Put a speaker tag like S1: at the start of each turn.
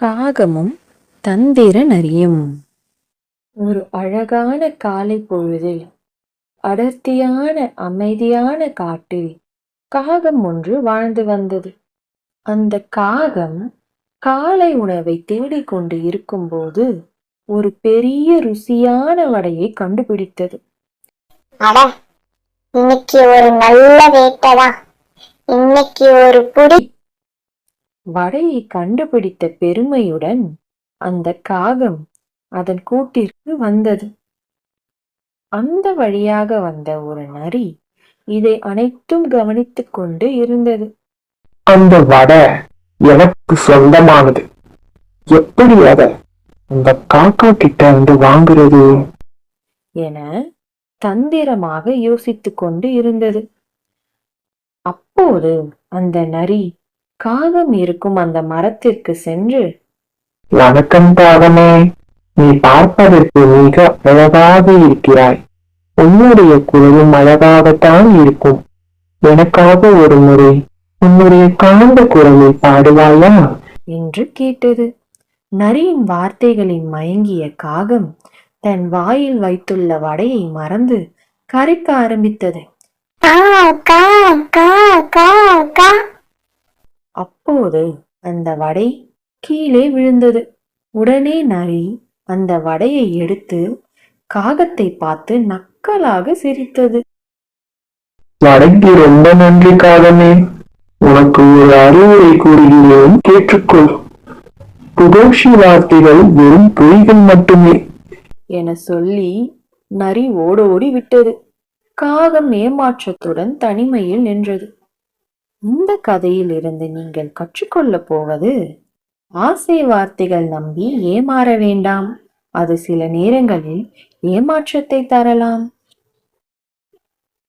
S1: காகமும் தந்திர நரியும். ஒரு அழகான காலை பொழுதில் அடர்த்தியான அமைதியான காட்டில் காகம் ஒன்று வாழ்ந்து வந்தது. அந்த காகம் காலை உணவை தேடிக்கொண்டு இருக்கும்போது ஒரு பெரிய ருசியான வடையை கண்டுபிடித்தது.
S2: அட, இன்னைக்கு ஒரு நல்ல வேட்டைதான். இன்னைக்கு ஒரு புடி.
S1: வடையை கண்டுபிடித்த பெருமையுடன் அந்த காகம் அதன் கூட்டிற்கு வந்தது. அந்த வழியாக வந்த ஒரு நரி இதை அனைத்தும் கவனித்துக் கொண்டு இருந்தது.
S3: அந்த வடை எனக்கு சொந்தமானது. எப்படி அத அந்த காக்கா கிட்ட இருந்து வாங்குறது
S1: என தந்திரமாக யோசித்துக் கொண்டு இருந்தது. அப்போது அந்த நரி காகம் இருக்கும் அந்த மரத்திற்கு சென்று,
S3: வணக்கம் காகமே, நீ பார்ப்பதற்கு மிக அழகாக இருக்கிறாய். உன்னுடைய குரலும் அழகாகத்தான் இருக்கும். எனக்காக ஒரு முறை உன்னுடைய காந்த குரலை பாடுவாயா
S1: என்று கேட்டது. நரியின் வார்த்தைகளில் மயங்கிய காகம் தன் வாயில் வைத்துள்ள வடையை மறந்து கரைக்க ஆரம்பித்தது. அப்போது அந்த வடை கீழே விழுந்தது. உடனே நரி அந்த வடையை எடுத்து காகத்தை பார்த்து நக்கலாக சிரித்தது.
S3: வடைக்கு ரொம்ப நன்றி காகமே. உனக்கு ஒரு அறிவுரை கூறுகிறேன், கேட்டுக்கொள். புகழ்ச்சி வார்த்தைகள் வெறும் பொய்கள் மட்டுமே
S1: என சொல்லி நரி ஓடோடி விட்டது. காகம் ஏமாற்றத்துடன் தனிமையில் நின்றது. இந்த கதையில் இருந்து நீங்கள் கற்றுக்கொள்ளப் போவது, ஆசை வார்த்தைகள் நம்பி ஏமாற வேண்டாம். அது சில நேரங்களில் ஏமாற்றத்தை தரலாம்.